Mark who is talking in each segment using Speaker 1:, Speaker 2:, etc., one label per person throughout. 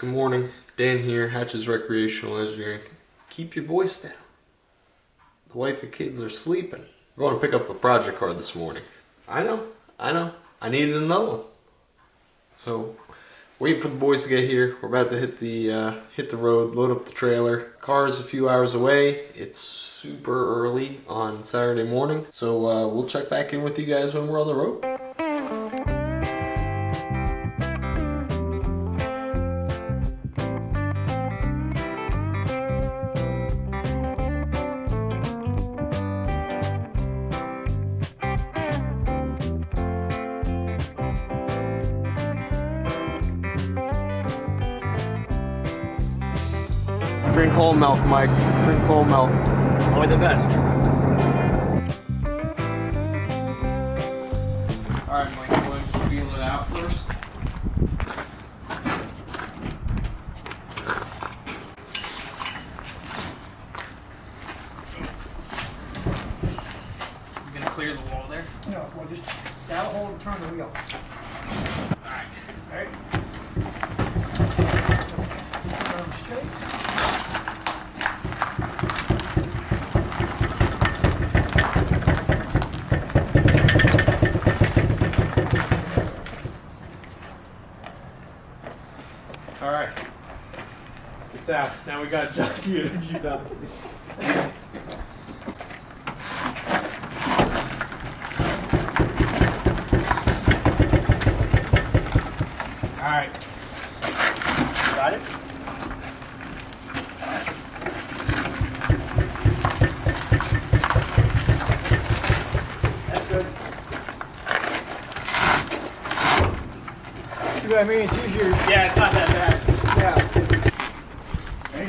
Speaker 1: Good morning, Dan here, Hatches Recreational Engineering. Keep your voice down. The wife and kids are sleeping. We're going to pick up a project car this morning. I know. I needed another one. So, waiting for the boys to get here. We're about to hit the road, load up the trailer. Car is a few hours away. It's super early on Saturday morning. So we'll check back in with you guys when we're on the road. Drink whole milk, Mike. Drink whole milk.
Speaker 2: Only the best.
Speaker 1: Alright, Mike, go ahead and feel it out first. You gonna clear the wall there?
Speaker 2: No, well, just that'll hold and turn the wheel.
Speaker 1: Alright.
Speaker 2: Alright. Arm straight.
Speaker 1: Alright. It's out. Now we got Jockey Energy Dogs. Alright.
Speaker 2: Got it? That's good. See what I mean? It's easier.
Speaker 1: Yeah, it's not that bad.
Speaker 2: Yeah.
Speaker 1: Ready?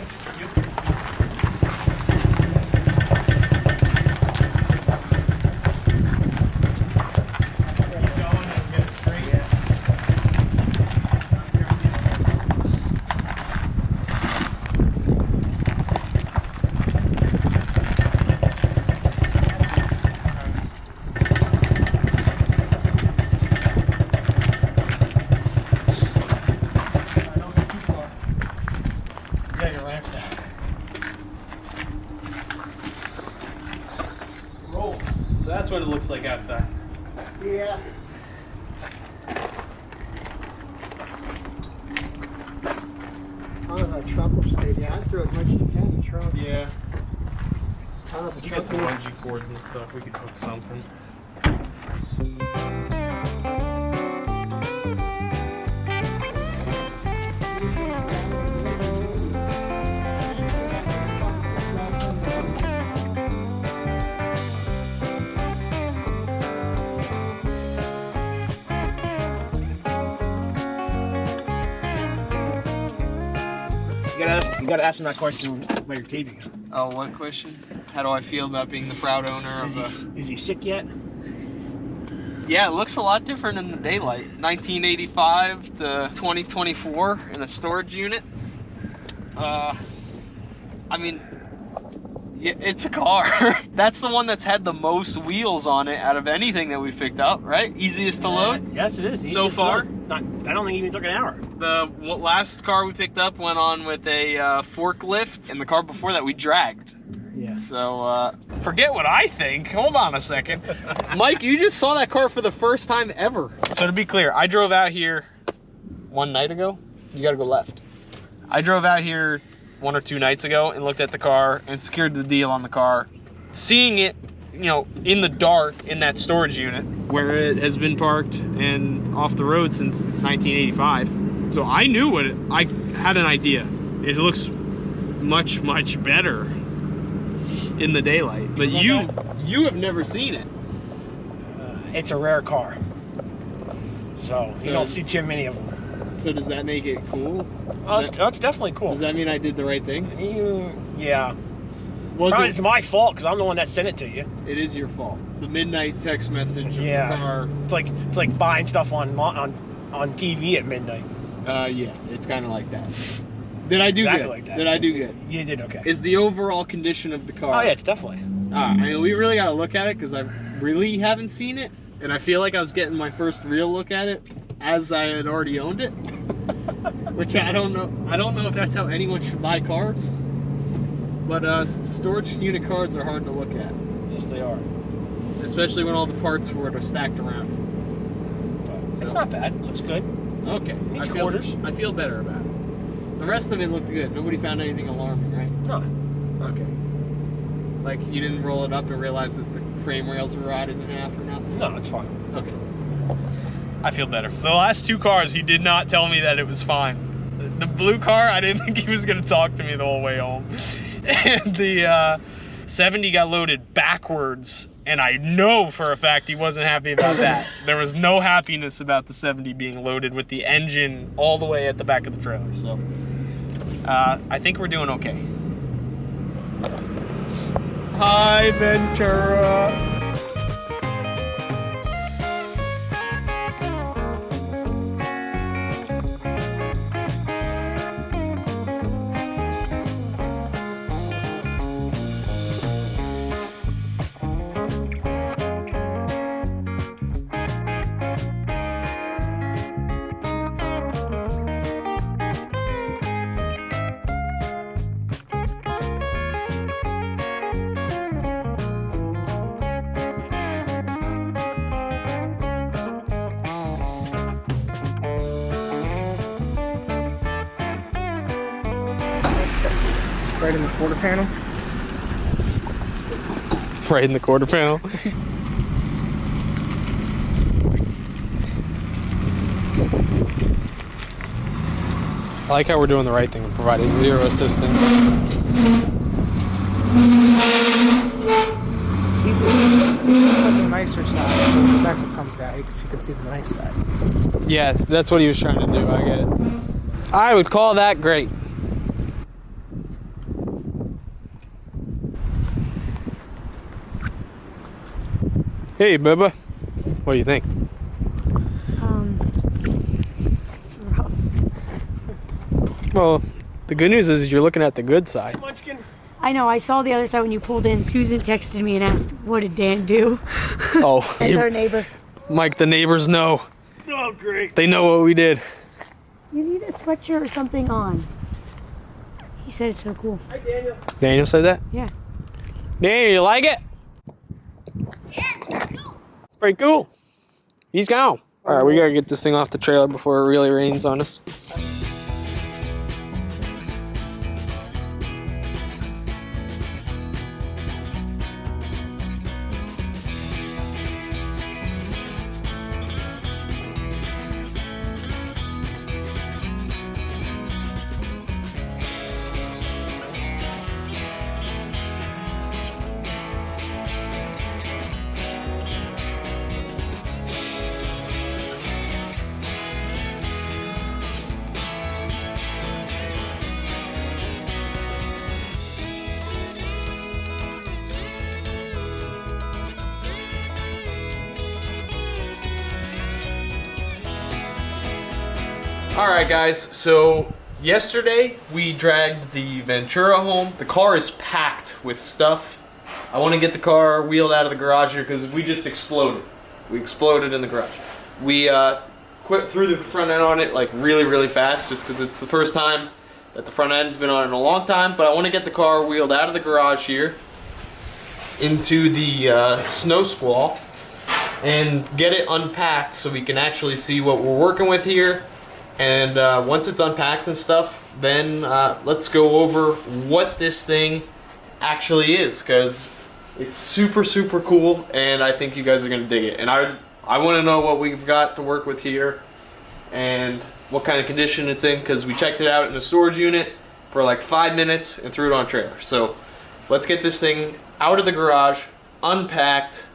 Speaker 1: Roll. So that's what it looks like outside.
Speaker 2: Yeah. I don't know if that trunk will stay down. Throw as much as you can in the trunk.
Speaker 1: Yeah.
Speaker 2: I don't know if the
Speaker 1: We got
Speaker 2: trunk
Speaker 1: some
Speaker 2: will.
Speaker 1: bungee cords and stuff. We could hook something.
Speaker 2: You gotta ask him that question while you're taping him.
Speaker 1: Oh, what question? How do I feel about being the proud owner of a...
Speaker 2: Is he sick yet?
Speaker 1: Yeah, it looks a lot different in the daylight. 1985 to 2024 in a storage unit. I mean, yeah, it's a car. That's the one that's had the most wheels on it out of anything that we've picked up, right? Easiest to load?
Speaker 2: Yes, it is.
Speaker 1: So far?
Speaker 2: I don't think it even took an hour.
Speaker 1: The last car we picked up went on with a forklift, and the car before that we dragged.
Speaker 2: Yeah.
Speaker 1: So, forget what I think. Hold on a second. Mike, you just saw that car for the first time ever. So to be clear, I drove out here one night ago. You gotta go left. I drove out here 1 or 2 nights ago and looked at the car and secured the deal on the car. Seeing it, you know, in the dark in that storage unit where it has been parked and off the road since 1985. So I knew what I had an idea. It looks much, much better in the daylight. But you have never seen it.
Speaker 2: It's a rare car. So you don't see too many of them.
Speaker 1: So does that make it cool?
Speaker 2: It's definitely cool.
Speaker 1: Does that mean I did the right thing?
Speaker 2: Yeah.
Speaker 1: Was
Speaker 2: Probably
Speaker 1: it?
Speaker 2: it's my fault because I'm the one that sent it to you.
Speaker 1: It is your fault. The midnight text message of
Speaker 2: Yeah.
Speaker 1: the car.
Speaker 2: It's like buying stuff on TV at midnight.
Speaker 1: Yeah, it's kind of like that. Did I do
Speaker 2: Exactly
Speaker 1: good?
Speaker 2: like that.
Speaker 1: Did I do good?
Speaker 2: You did okay.
Speaker 1: Is the overall condition of the car?
Speaker 2: Oh yeah, it's definitely.
Speaker 1: I mean, we really got to look at it because I really haven't seen it, and I feel like I was getting my first real look at it as I had already owned it. which I don't know. I don't know if that's how anyone should buy cars. But storage unit cars are hard to look at.
Speaker 2: Yes, they are.
Speaker 1: Especially when all the parts for it are stacked around it. So.
Speaker 2: It's not bad. It looks good.
Speaker 1: Okay.
Speaker 2: Needs quarters.
Speaker 1: I feel better about it. The rest of it looked good. Nobody found anything alarming, right?
Speaker 2: No.
Speaker 1: Okay. Like you didn't roll it up and realize that the frame rails were rotted in half or nothing?
Speaker 2: No, it's fine.
Speaker 1: Okay. I feel better. The last two cars, he did not tell me that it was fine. The blue car, I didn't think he was going to talk to me the whole way home. And the 70 got loaded backwards, and I know for a fact he wasn't happy about that. There was no happiness about the 70 being loaded with the engine all the way at the back of the trailer. So I think we're doing okay. Hi, Ventura.
Speaker 2: Right in the quarter panel.
Speaker 1: Right in the quarter panel. I like how we're doing the right thing and providing zero assistance.
Speaker 2: He's on the nicer side, so when Rebecca comes out, she can see the nice side.
Speaker 1: Yeah, that's what he was trying to do. I get it. I would call that great. Hey, Bubba. What do you think?
Speaker 3: It's rough.
Speaker 1: Well, the good news is you're looking at the good side.
Speaker 2: Munchkin.
Speaker 3: I know, I saw the other side when you pulled in. Susan texted me and asked, what did Dan do?
Speaker 1: Oh,
Speaker 3: As our neighbor.
Speaker 1: Mike, the neighbors know.
Speaker 2: Oh, great.
Speaker 1: They know what we did.
Speaker 3: You need a sweatshirt or something on. He said it's so cool.
Speaker 2: Hi, Daniel.
Speaker 1: Daniel said that?
Speaker 3: Yeah.
Speaker 1: Daniel, you like it? Pretty cool. He's gone. All right, we gotta get this thing off the trailer before it really rains on us. Alright guys, so yesterday we dragged the Ventura home. The car is packed with stuff. I want to get the car wheeled out of the garage here because we just exploded. We exploded in the garage. We threw the front end on it like really fast just because it's the first time that the front end's been on it in a long time. But I want to get the car wheeled out of the garage here into the snow squall and get it unpacked so we can actually see what we're working with here. And once it's unpacked and stuff, then let's go over what this thing actually is, because it's super cool, and I think you guys are gonna dig it. And I want to know what we've got to work with here and what kind of condition it's in, because we checked it out in the storage unit for like 5 minutes and threw it on a trailer. So let's get this thing out of the garage, unpacked,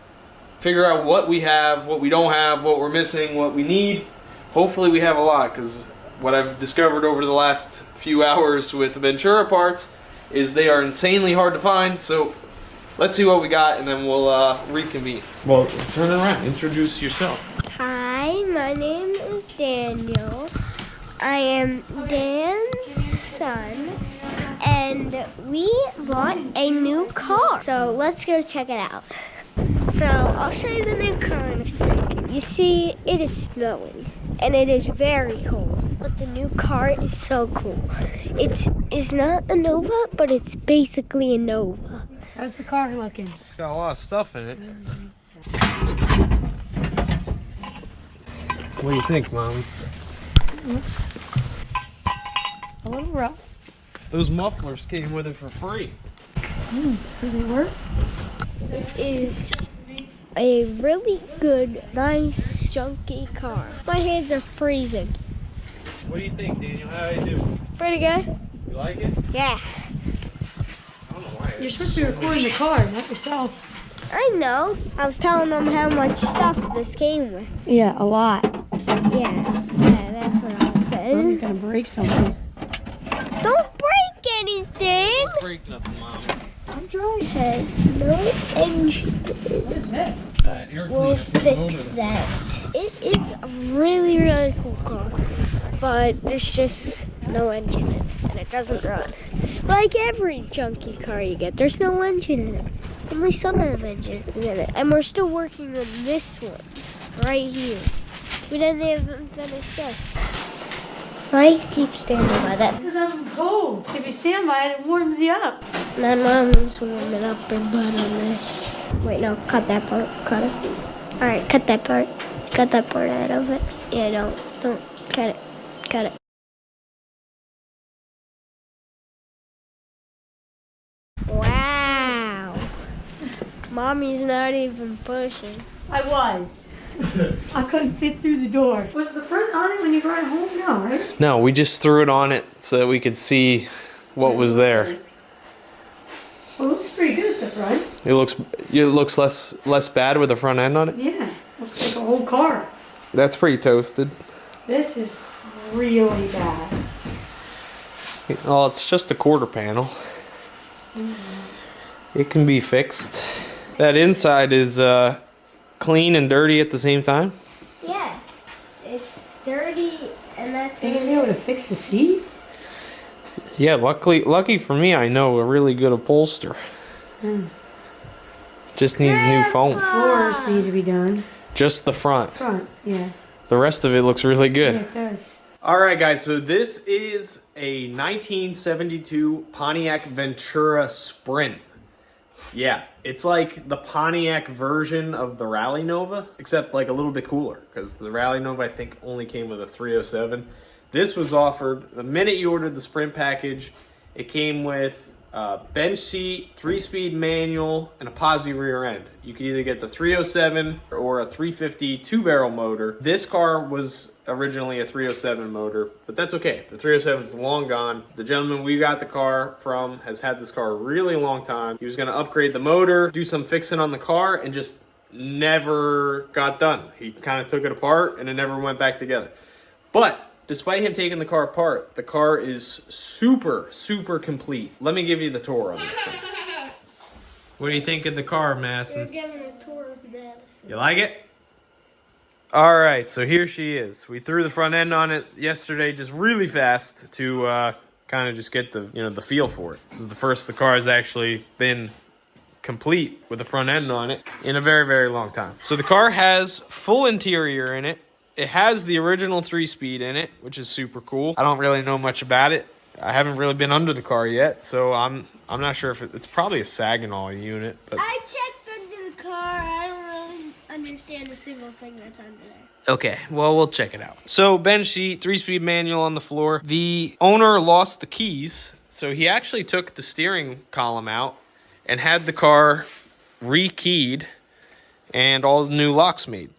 Speaker 1: figure out what we have, what we don't have, what we're missing, what we need. Hopefully we have a lot, because what I've discovered over the last few hours with the Ventura parts is they are insanely hard to find. So let's see what we got, and then we'll reconvene. Well, turn around. Introduce yourself.
Speaker 4: Hi, my name is Daniel. I am Dan's son, and we bought a new car. So let's go check it out. So I'll show you the new car in a second. You see, it is snowing, and it is very cold. but the new car is so cool. It's not a Nova, but it's basically a Nova.
Speaker 3: How's the car looking?
Speaker 1: It's got a lot of stuff in it. What do you think, Mommy?
Speaker 3: Looks a little rough.
Speaker 1: Those mufflers came with it for free.
Speaker 3: Do they work?
Speaker 4: It is a really good, nice, chunky car. My hands are freezing.
Speaker 1: What do you think, Daniel? How do you do?
Speaker 4: Pretty good?
Speaker 1: You like it?
Speaker 4: Yeah.
Speaker 1: I don't know why.
Speaker 3: You're supposed to be recording the car, not yourself.
Speaker 4: I know. I was telling them how much stuff this came with.
Speaker 3: Yeah, a lot.
Speaker 4: Yeah, that's what I was
Speaker 3: Mommy's
Speaker 4: saying.
Speaker 3: gonna break something.
Speaker 4: Don't break anything.
Speaker 1: Don't break nothing, Mom.
Speaker 3: I'm trying.
Speaker 4: It has no engine.
Speaker 3: What is that?
Speaker 4: We'll fix that. It is a really, really cool car, but there's just no engine in it, and it doesn't run. Like every junky car you get, there's no engine in it. Only some have engines in it, and we're still working on this one right here. We didn't even finish this. Right? Keep standing by that.
Speaker 3: Because I'm cold. If you stand by it, it warms you up.
Speaker 4: My mom's warming up her butt on this. Wait, no, cut that part. Cut it. Alright, cut that part. Cut that part out of it. Yeah, don't. Cut it. Cut it. Wow. Mommy's not even pushing.
Speaker 3: I was. I couldn't fit through the door. Was the front on it when you brought it home? No, right?
Speaker 1: No, we just threw it on it so that we could see what was there.
Speaker 3: Well, it looks pretty good at the front.
Speaker 1: It looks less bad with the front end on it.
Speaker 3: Yeah, looks like a whole car.
Speaker 1: That's pretty toasted.
Speaker 3: This is really bad.
Speaker 1: Well, it's just a quarter panel. It can be fixed. That inside is clean and dirty at the same time.
Speaker 4: Yeah, it's dirty and that's
Speaker 3: Are you gonna be able to fix the seat?
Speaker 1: Yeah, lucky for me, I know a really good upholster. Just needs new foam.
Speaker 3: Floors need to be done.
Speaker 1: Just the front.
Speaker 3: Front, yeah.
Speaker 1: The rest of it looks really good.
Speaker 3: Yeah, it does.
Speaker 1: All right, guys, so this is a 1972 Pontiac Ventura Sprint. Yeah, it's like the Pontiac version of the Rally Nova, except like a little bit cooler, because the Rally Nova, I think, only came with a 307. This was offered, the minute you ordered the Sprint package, it came with a bench seat, 3-speed manual, and a posi rear end. You could either get the 307 or a 350 2-barrel motor. This car was originally a 307 motor, but that's okay. The 307 is long gone. The gentleman we got the car from has had this car a really long time. He was gonna upgrade the motor, do some fixing on the car, and just never got done. He kind of took it apart and it never went back together. But despite him taking the car apart, the car is super, super complete. Let me give you the tour on this thing. What do you think of the car, Madison?
Speaker 4: We're giving a tour of Madison.
Speaker 1: You like it? All right, so here she is. We threw the front end on it yesterday just really fast to kind of just get the the feel for it. This is the first the car has actually been complete with the front end on it in a very, very long time. So the car has full interior in it. It has the original 3-speed in it, which is super cool. I don't really know much about it. I haven't really been under the car yet, so I'm not sure if it's probably a Saginaw unit. But
Speaker 4: I checked under the car. I don't really understand a single thing that's under there.
Speaker 1: okay, well, we'll check it out. So bench seat, 3-speed manual on the floor. The owner lost the keys, so he actually took the steering column out and had the car re-keyed and all the new locks made.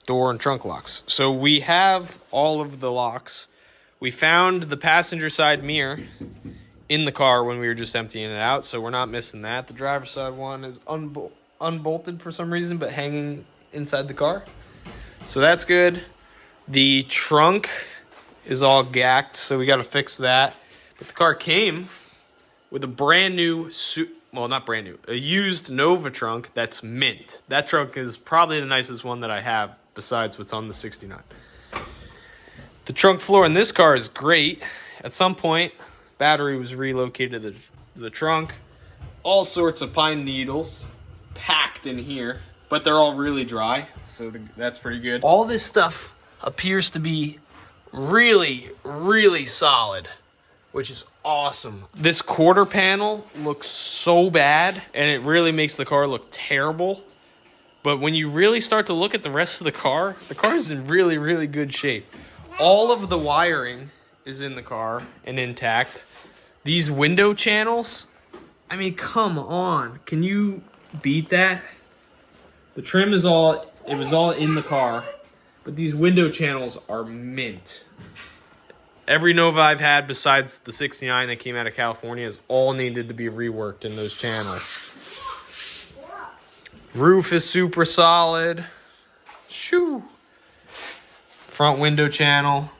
Speaker 1: Door and trunk locks. So we have all of the locks. We found the passenger side mirror in the car when we were just emptying it out, so we're not missing that. The driver's side one is unbolted for some reason, but hanging inside the car. So that's good. The trunk is all gacked, so we got to fix that. But the car came with a brand new well, not brand new, a used Nova trunk that's mint. That trunk is probably the nicest one that I have besides what's on the 69. The trunk floor in this car is great. At some point, battery was relocated to the trunk. All sorts of pine needles packed in here, but they're all really dry, so that's pretty good. All this stuff appears to be really, really solid, which is awesome. This quarter panel looks so bad, and it really makes the car look terrible. But when you really start to look at the rest of the car is in really, really good shape. All of the wiring is in the car and intact. These window channels, I mean, come on. Can you beat that? The trim is all in the car, but these window channels are mint. Every Nova I've had besides the 69 that came out of California has all needed to be reworked in those channels. Roof is super solid. Shoo. Front window channel.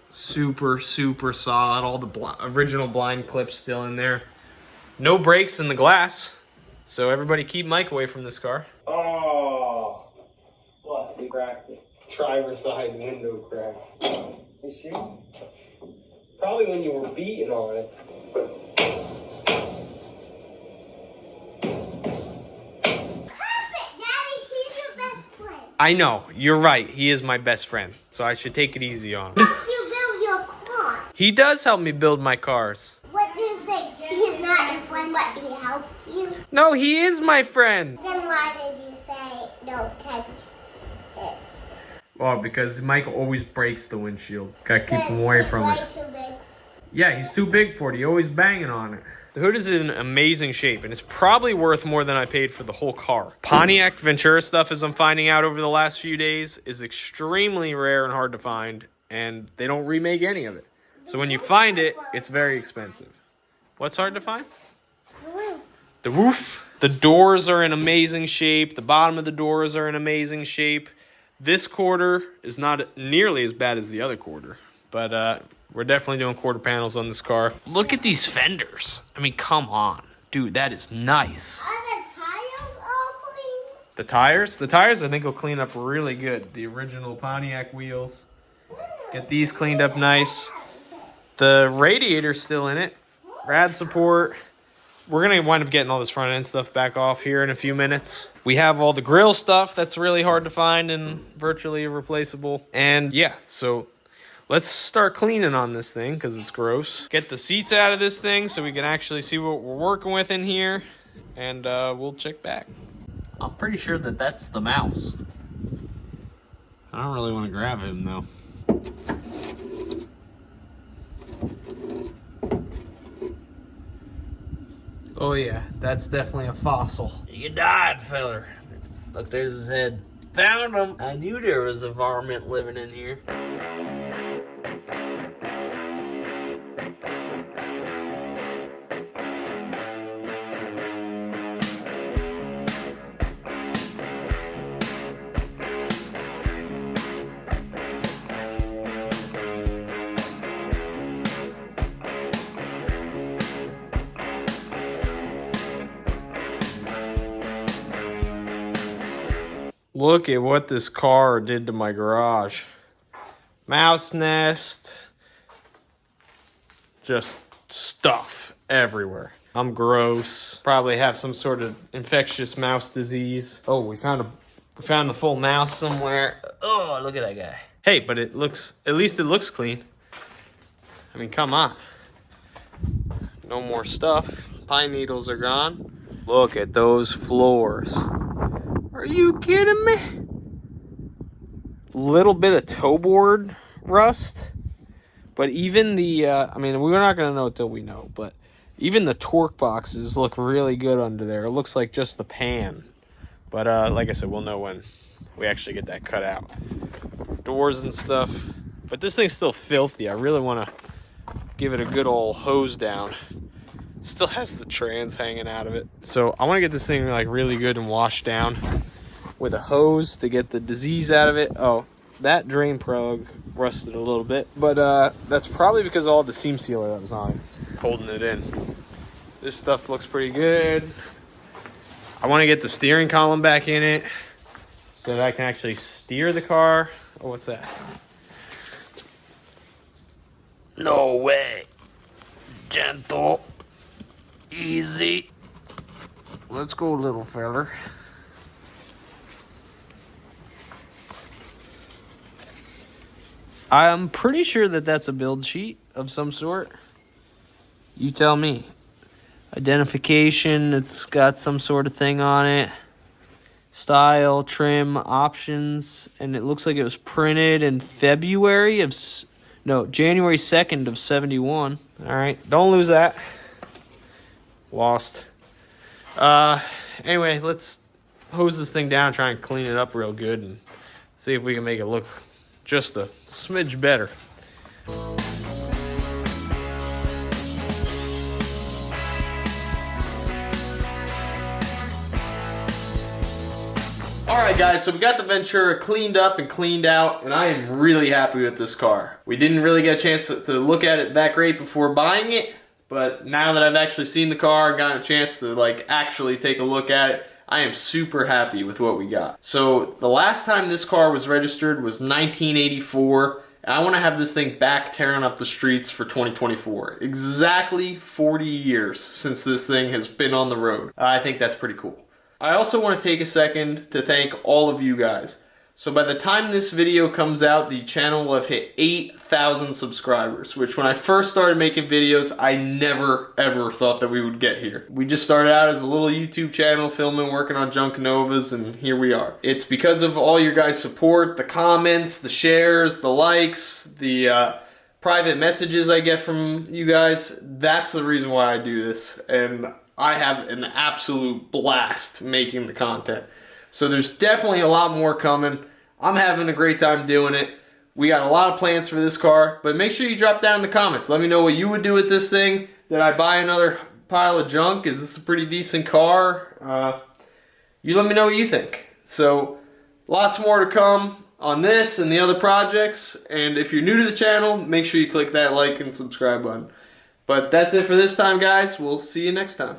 Speaker 1: Super, super solid. All the original blind clips still in there. No breaks in the glass. So everybody keep Mike away from this car. Oh. What? You cracked it. Driver's side window crack. You see? Probably when you were beating on it. I know, you're right. He is my best friend, so I should take it easy on him.
Speaker 4: Help you build your car.
Speaker 1: He does help me build my cars.
Speaker 4: What do you think? He's not your friend, but he helps you?
Speaker 1: No, he is my friend.
Speaker 4: Then why did you say no touch it?
Speaker 1: Well, because Mike always breaks the windshield. Gotta keep him away from it.
Speaker 4: Too big.
Speaker 1: Yeah, he's too big for it. He's always banging on it. The hood is in amazing shape, and it's probably worth more than I paid for the whole car. Pontiac Ventura stuff, as I'm finding out over the last few days, is extremely rare and hard to find, and they don't remake any of it. So when you find it, it's very expensive. What's hard to find? The roof. The doors are in amazing shape. The bottom of the doors are in amazing shape. This quarter is not nearly as bad as the other quarter, but we're definitely doing quarter panels on this car. Look at these fenders. I mean, come on. Dude, that is nice.
Speaker 4: Are the tires all clean?
Speaker 1: The tires? The tires I think will clean up really good. The original Pontiac wheels. Get these cleaned up nice. The radiator's still in it. Rad support. We're going to wind up getting all this front end stuff back off here in a few minutes. We have all the grill stuff that's really hard to find and virtually irreplaceable. And yeah, so let's start cleaning on this thing because it's gross. Get the seats out of this thing so we can actually see what we're working with in here. And we'll check back. I'm pretty sure that that's the mouse. I don't really want to grab him though. Oh yeah, that's definitely a fossil. You died, feller. Look, there's his head. Found him. I knew there was a varmint living in here. Look at what this car did to my garage. Mouse nest. Just stuff everywhere. I'm gross. Probably have some sort of infectious mouse disease. Oh, we found the full mouse somewhere. Oh, look at that guy. Hey, but at least it looks clean. I mean, come on. No more stuff. Pine needles are gone. Look at those floors. Are you kidding me? Little bit of toe board rust. But even the, I mean, we're not going to know until we know. But even the torque boxes look really good under there. It looks like just the pan. But like I said, we'll know when we actually get that cut out. Doors and stuff. But this thing's still filthy. I really want to give it a good old hose down. Still has the trans hanging out of it. So I want to get this thing like really good and washed down with a hose to get the disease out of it. Oh, that drain plug rusted a little bit, but that's probably because of all the seam sealer that was on it, holding it in. This stuff looks pretty good. I want to get the steering column back in it so that I can actually steer the car. Oh, what's that? No way. Gentle. Easy. Let's go, little feller. I'm pretty sure that that's a build sheet of some sort. You tell me. Identification, it's got some sort of thing on it. Style, trim, options, and it looks like it was printed in January 2nd of 71. All right, don't lose that. Lost. Anyway, let's hose this thing down, try and clean it up real good, and see if we can make it look just a smidge better. Alright guys, so we got the Ventura cleaned up and cleaned out, and I am really happy with this car. We didn't really get a chance to look at it that great before buying it, but now that I've actually seen the car and gotten a chance to actually take a look at it, I am super happy with what we got. So the last time this car was registered was 1984, and I want to have this thing back tearing up the streets for 2024. Exactly 40 years since this thing has been on the road. I think that's pretty cool. I also want to take a second to thank all of you guys. So by the time this video comes out, the channel will have hit 8,000 subscribers, which when I first started making videos, I never ever thought that we would get here. We just started out as a little YouTube channel, filming, working on Junk Novas, and here we are. It's because of all your guys' support, the comments, the shares, the likes, the private messages I get from you guys. That's the reason why I do this, and I have an absolute blast making the content. So there's definitely a lot more coming. I'm having a great time doing it. We got a lot of plans for this car, but make sure you drop down in the comments. Let me know what you would do with this thing. Did I buy another pile of junk? Is this a pretty decent car? You let me know what you think. So lots more to come on this and the other projects. And if you're new to the channel, make sure you click that like and subscribe button. But that's it for this time, guys. We'll see you next time.